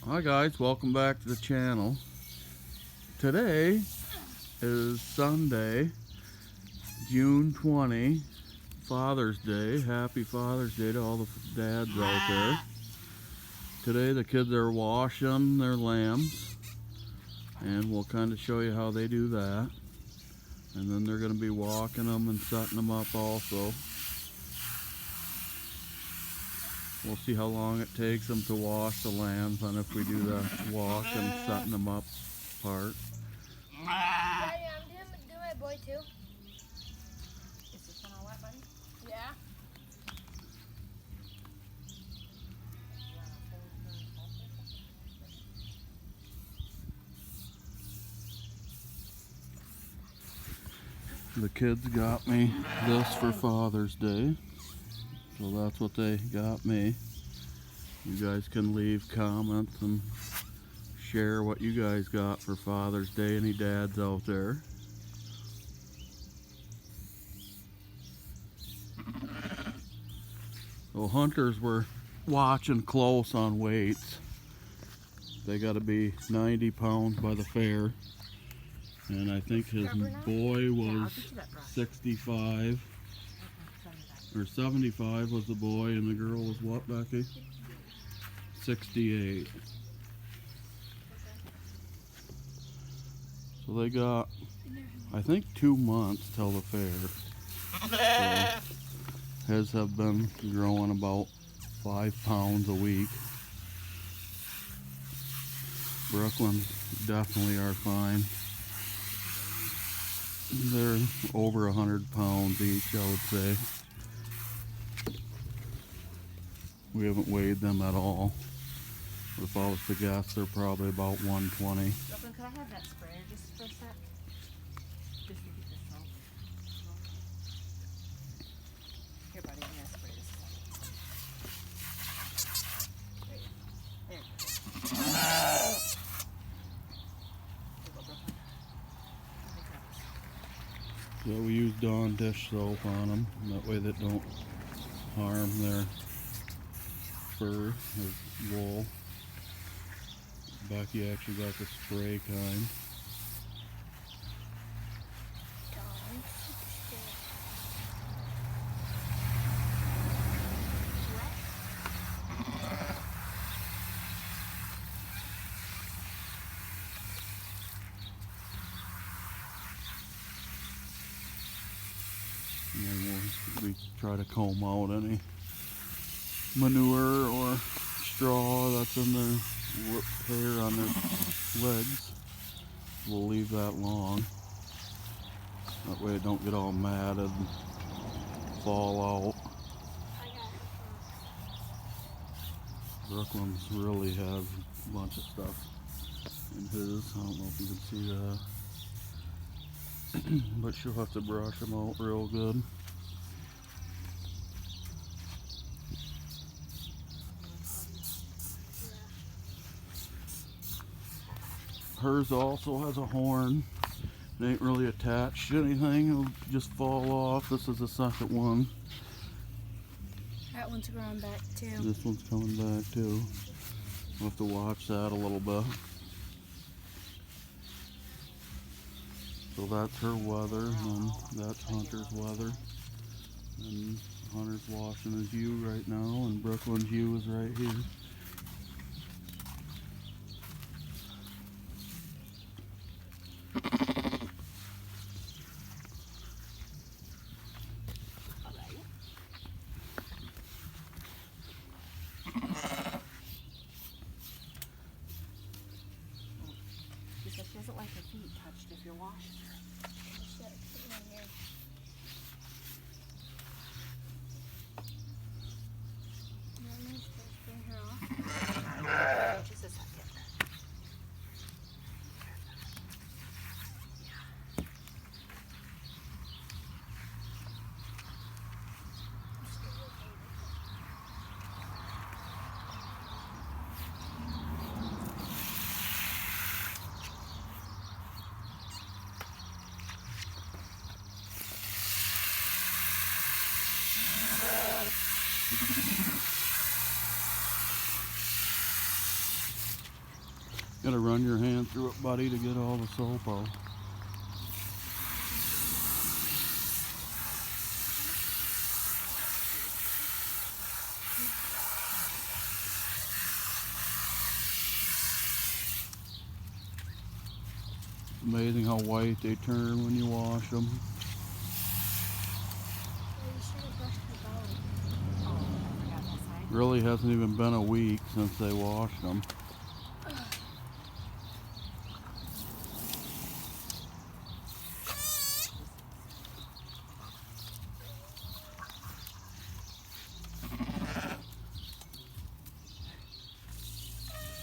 Hi guys, welcome back to the channel. Today is Sunday, June 20, Father's Day. Happy Father's Day to all the dads out there. Today the kids are washing their lambs, and we'll kind of show you how they do that. And then they're going to be walking them and setting them up also. We'll see how long it takes them to wash the lambs, and if we do the walk and setting them up part. Daddy, I'm doing my boy too. Is this one all wet, buddy? Yeah. The kids got me this for Father's Day, so that's what they got me. You guys can leave comments and share what you guys got for Father's Day. Any dads out there? So hunters were watching close on weights. They got to be 90 pounds by the fair. And I think his boy was 65, or 75 was the boy, and the girl was what, Becky? 68. So they got, I think, 2 months till the fair. So his have been growing about 5 pounds a week. Brooklyn's definitely are fine. They're over 100 pounds each, I would say. We haven't weighed them at all. But if I was to guess, they're probably about 120. Brooklyn, could I have that sprayer just for a sec? Just to get this out. Here, buddy, I'm gonna spray this. There. There you go, Brooklyn. So we use Dawn dish soap on them. That way they don't harm their fur or wool. Becky actually got the spray kind. And then we try to comb out any manure or straw that's in their hair on their legs. We'll leave that long. That way it don't get all matted and fall out. Brooklyn's really has a bunch of stuff in his. I don't know if you can see that. But she'll have to brush them out real good. Hers also has a horn. It ain't really attached to anything. It'll just fall off. This is the second one. That one's growing back too. This one's coming back too. We'll have to watch that a little bit. So that's her weather, and then that's Hunter's weather. And Hunter's washing his ewe right now, and Brooklyn's ewe is right here. She said she doesn't like her feet touched if you're washing her. Just a second. Gotta run your hand through it, buddy, to get all the soap out. Amazing how white they turn when you wash them. Well, you should have brushed your belly. Oh, I forgot that side. Really hasn't even been a week since they washed them.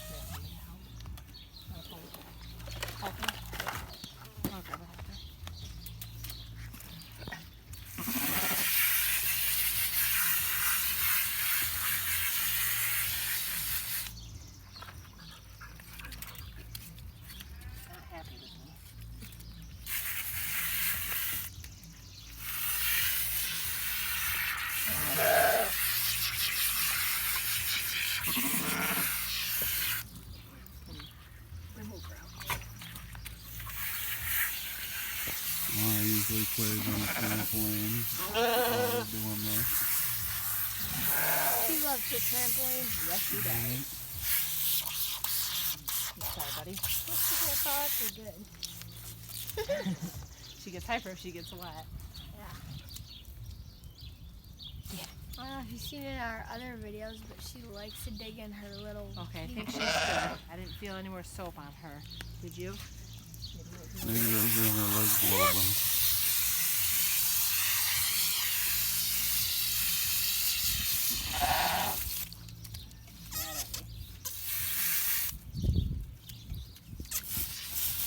Here, want me to help? Wanna pull it back? Help me? I'll grab it after. Not happy with me. I usually plays on the trampoline while they're doing this. She loves the trampoline. Yes, she does. Sorry, buddy. Her thoughts are good. She gets hyper if she gets wet. I don't know if you've seen it in our other videos, but she likes to dig in her little. Okay, I think she's good. I didn't feel any more soap on her. Did you? Maybe they're getting her legs a little bit.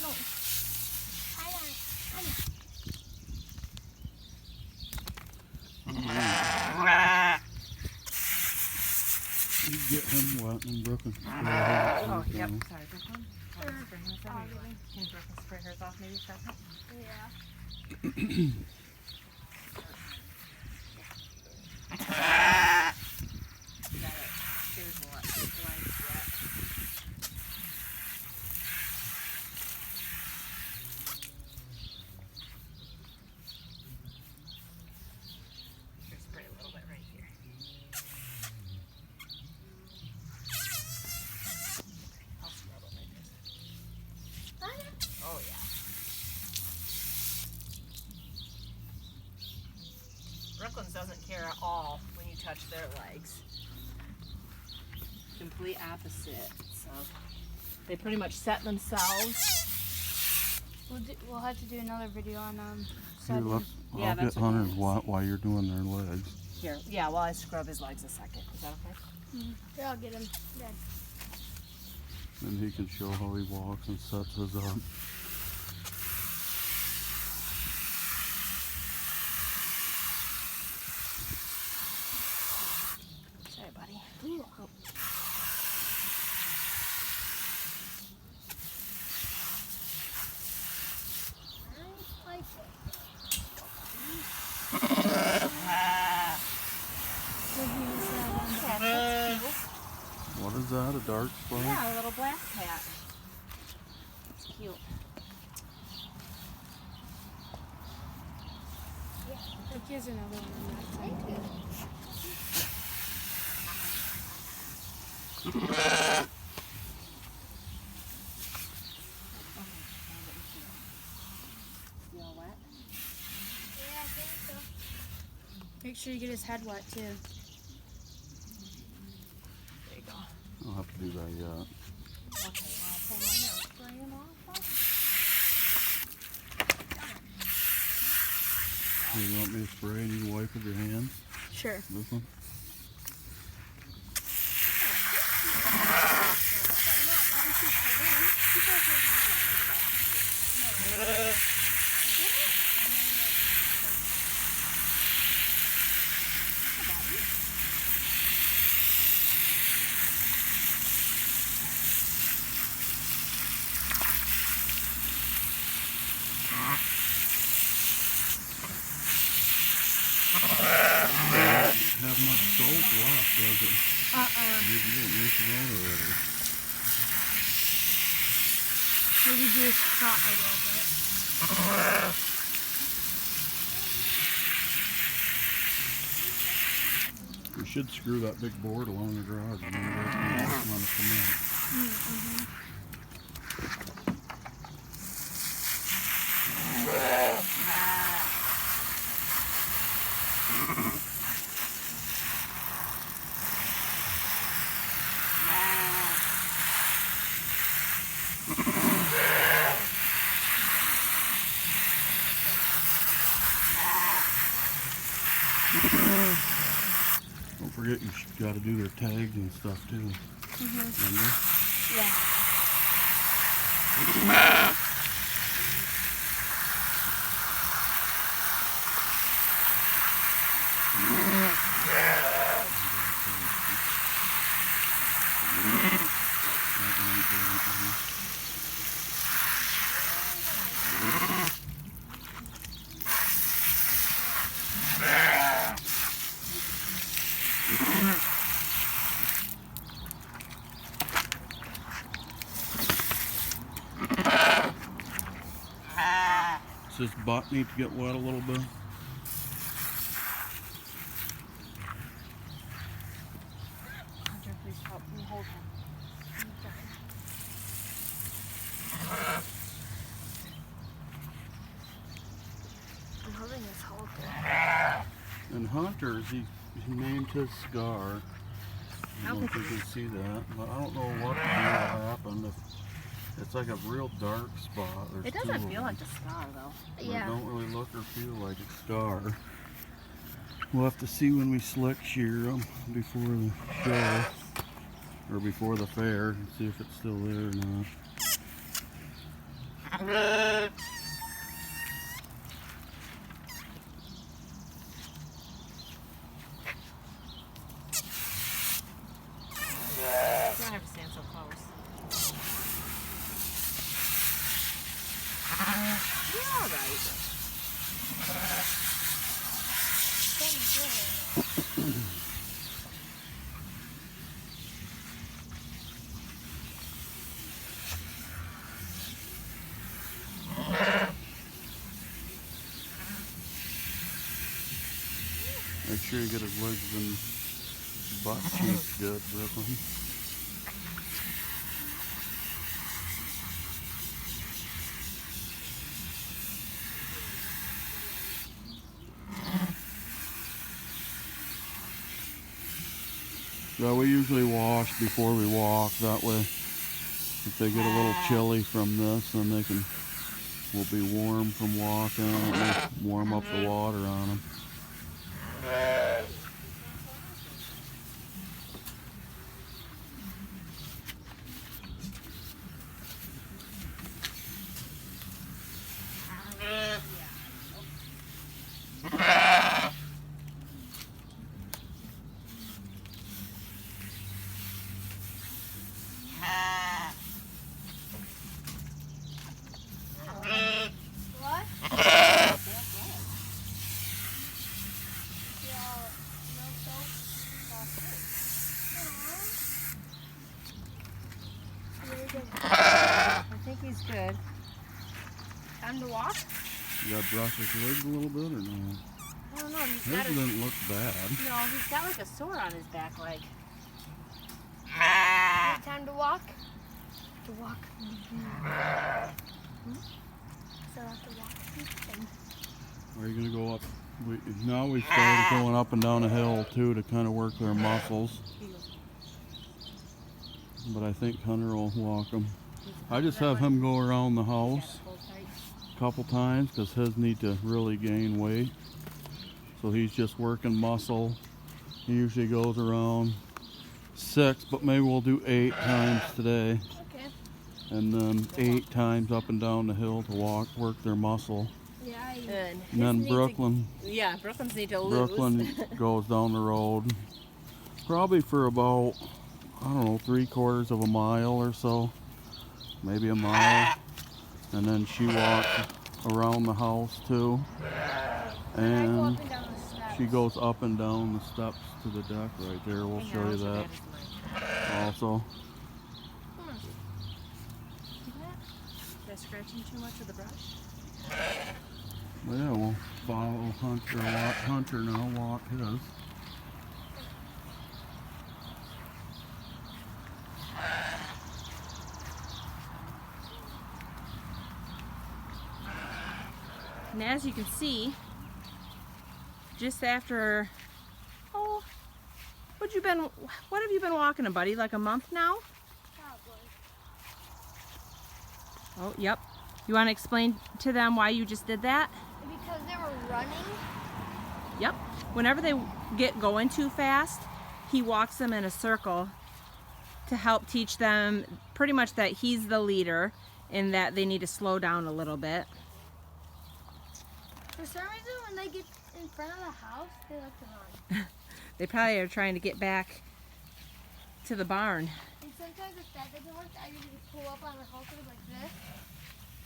No. Hide on. You get him wet and Brooke and Oh, yep. Sorry, this one. Oh, spray hers off. Can Brooke spray hers off maybe second? Yeah. Got it. Here's what. Lights wet. Here, spray a little bit right here. I'll scrub it right there. Oh yeah. Brooklyn's doesn't care at all when you touch their legs. Complete opposite. So they pretty much set themselves. We'll have to do another video on Here, seven. look, Yeah, I'll that's get what it Hunter's is. wet while you're doing their legs. Here, yeah, while I scrub his legs a second. Is that okay? Here, I'll get him. Dad. And he can show how he walks and sets his up. Sorry, buddy. Oh. I like it. What is that, a dark spot? Yeah, a little black cat. It's cute. Look, here's another one on that side. You all wet? Yeah, I think so. Make sure you get his head wet too. There you go. I don't have to do that yet. Okay, well, I'll pull him right now. Spray him off. Here, you want me to spray and you can wipe with your hands? Sure. This one? Have much Maybe do a shot a little bit. We should screw that big board along the garage and then you guys can walk on the cement. Don't forget you got to do their tags and stuff too. Remember? Yeah. Does this butt need to get wet a little bit? Hunter, please help me hold him. I'm holding this halter. And Hunter's, he named his scar. I don't know if you can see that, but I don't know what the deal happened. If it's like a real dark spot. There's It two doesn't of feel them. like a scar though. But Yeah. it don't really look or feel like a scar. We'll have to see when we slick shear them before the show or before the fair and see if it's still there or not. You don't have to stand so close. You're all right. Make sure you get his legs and butt cheeks good with him. Yeah, we usually wash before we walk. That way, if they get a little chilly from this, then they will be warm from walking. And we'll warm up the water on them. What? I think he's good. Time to walk? You got to brush his legs a little bit or no? I don't know. He's His got a, didn't look bad. no, he's got like a sore on his back leg. Time to walk? To walk. So I have to walk. Are you going to go up? Now we started going up and down a hill too to kind of work their muscles. But I think Hunter will walk them. I just have him go around the house a couple times because his need to really gain weight. So he's just working muscle. He usually goes around 6, but maybe we'll do 8 times today. Okay. And then 8 times up and down the hill to work their muscle. Yeah, And And then Brooklyn Brooklyn's need to lose. Brooklyn goes down the road probably for about, I don't know, 3/4 of a mile or so, maybe a mile, and then she walks around the house too, I go and up and down the steps. she goes up and down the steps to the deck right there. We'll Hang show on, you I'll that show Daddy's mic. also. See that? Did I scratch him too much with the brush? Well, yeah, we'll follow Hunter, walk Hunter now, walk his. And as you can see, just after, oh, what have you been walking him, buddy? Like a month now? Probably. Oh, yep. You want to explain to them why you just did that? Because they were running. Yep. Whenever they get going too fast, he walks them in a circle to help teach them pretty much that he's the leader and that they need to slow down a little bit. For some reason, when they get in front of the house, they like to run. They probably are trying to get back to the barn. And sometimes if that doesn't work, I usually pull up on the halter like this.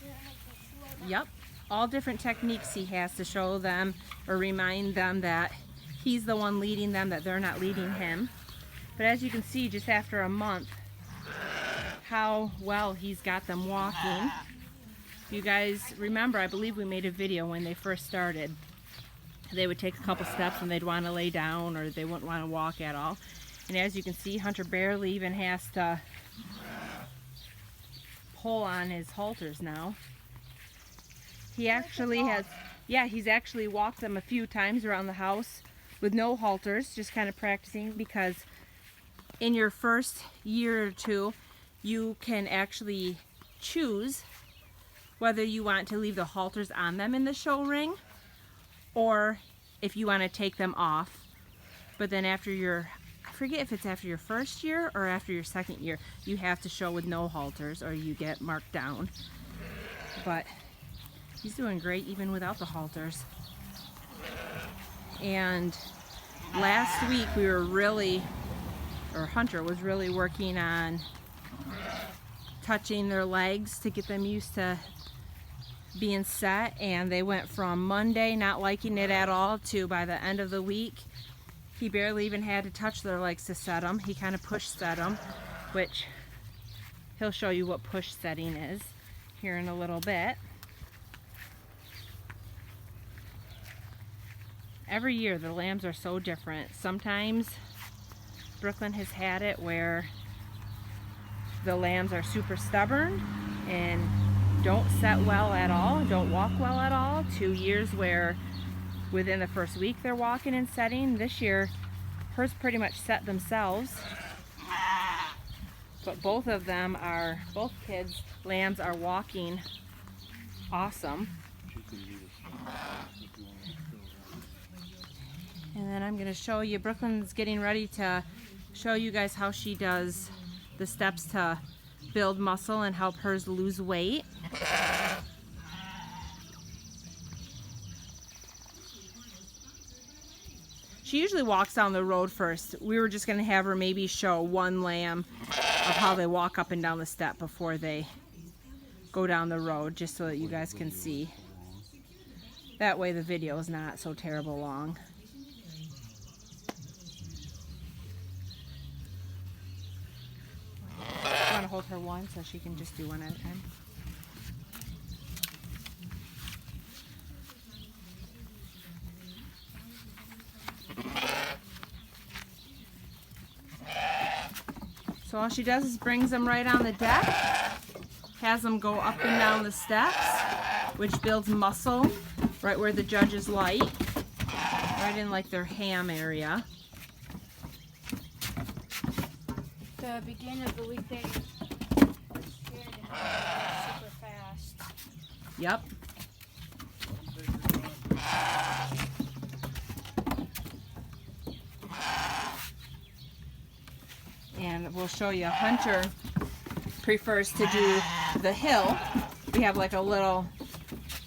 And it makes them slow down. Yep. All different techniques he has to show them or remind them that he's the one leading them, that they're not leading him. But as you can see, just after a month, how well he's got them walking. If you guys remember, I believe we made a video when they first started. They would take a couple steps and they'd want to lay down or they wouldn't want to walk at all. And as you can see, Hunter barely even has to pull on his halters now. He actually has, yeah, he's actually walked them a few times around the house with no halters, just kind of practicing, because in your first year or two, you can actually choose whether you want to leave the halters on them in the show ring or if you want to take them off. But then after your, I forget if it's after your first year or after your second year, you have to show with no halters or you get marked down. But he's doing great even without the halters. And last week we were really, or Hunter was really working on touching their legs to get them used to being set, and they went from Monday not liking it at all to by the end of the week he barely even had to touch their legs to set them. He kind of push set them, which he'll show you what push setting is here in a little bit. Every year the lambs are so different. Sometimes Brooklyn has had it where the lambs are super stubborn and don't set well at all, don't walk well at all, to years where within the first week they're walking and setting. This year hers pretty much set themselves, but both of them are, both kids, lambs are walking awesome. And then I'm going to show you, Brooklyn's getting ready to show you guys how she does the steps to build muscle and help hers lose weight. She usually walks down the road first. We were just going to have her maybe show one lamb of how they walk up and down the step before they go down the road, just so that you guys can see. That way the video is not so terrible long. I want to hold her one so she can just do one at a time. So all she does is brings them right on the deck, has them go up and down the steps, which builds muscle right where the judges like, right in like their ham area. The beginning of the week they were scared and super fast. Yep. And we'll show you, Hunter prefers to do the hill. We have like a little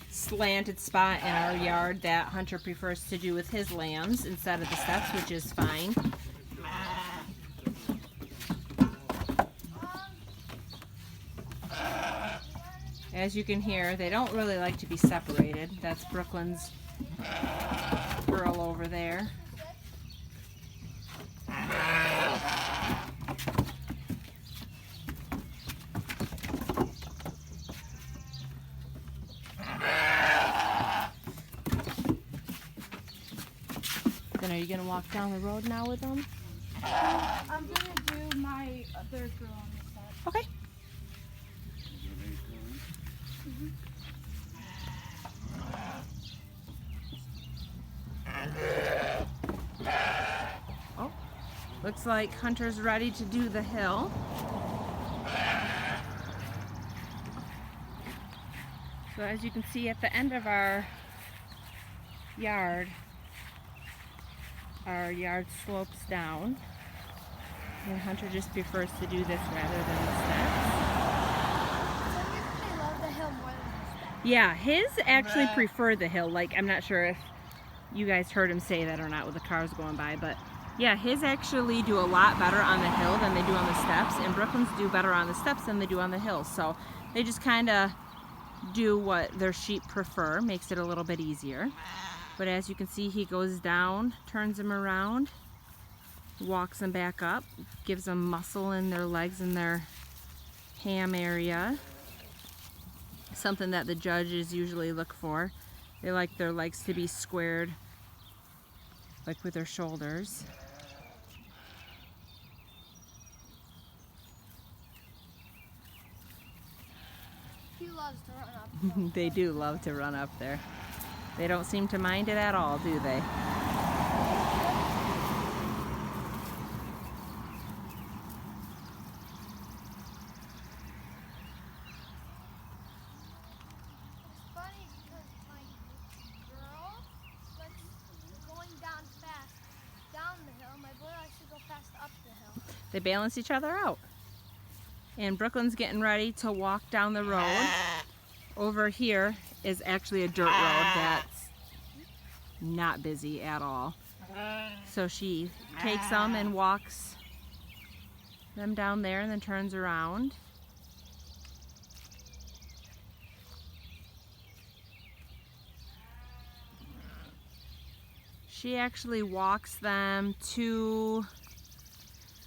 slanted spot in our yard that Hunter prefers to do with his lambs instead of the steps, which is fine. As you can hear, they don't really like to be separated. That's Brooklyn's girl over there. are you gonna walk down the road now with them? I'm gonna do my other girl on the side. Okay. Oh, looks like Hunter's ready to do the hill. So as you can see at the end of our yard slopes down, and Hunter just prefers to do this rather than the steps. I love the hill more than the steps. Yeah, his actually prefer the hill. Like, I'm not sure if you guys heard him say that or not with the cars going by, but yeah, his actually do a lot better on the hill than they do on the steps, and Brooklyn's do better on the steps than they do on the hill. So they just kind of do what their sheep prefer, makes it a little bit easier. But as you can see, he goes down, turns them around, walks them back up, gives them muscle in their legs and their ham area. Something that the judges usually look for. They like their legs to be squared, like with their shoulders. He loves to run up. They do love to run up there. They don't seem to mind it at all, do they? It's funny because my girl likes going down fast down the hill. My boy likes to go fast up the hill. They balance each other out. And Brooklyn's getting ready to walk down the road. Over here is actually a dirt road that's not busy at all. So she takes them and walks them down there and then turns around. She actually walks them to,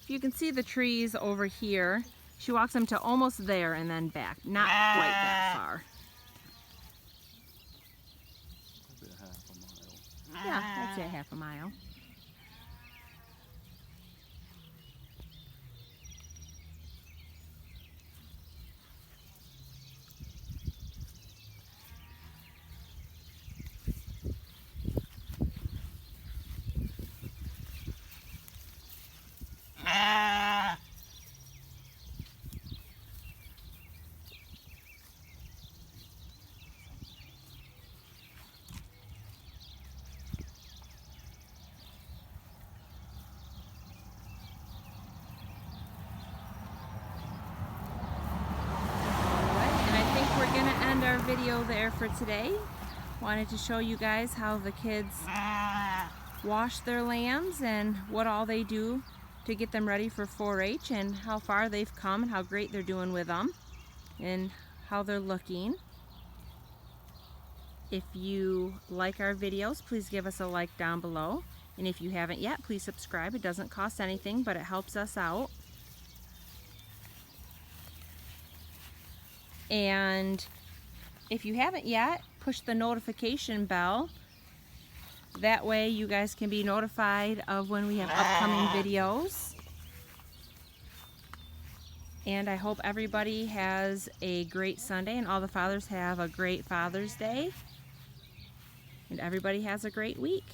if you can see the trees over here, she walks them to almost there and then back. Not quite that far. Probably a half a mile. Yeah, I'd say a half a mile. Our video there for today. Wanted to show you guys how the kids wash their lambs and what all they do to get them ready for 4-H and how far they've come and how great they're doing with them and how they're looking. If you like our videos, please give us a like down below, and if you haven't yet, please subscribe. It doesn't cost anything, but it helps us out. And if you haven't yet, push the notification bell. That way you guys can be notified of when we have upcoming videos. And I hope everybody has a great Sunday and all the fathers have a great Father's Day. And everybody has a great week.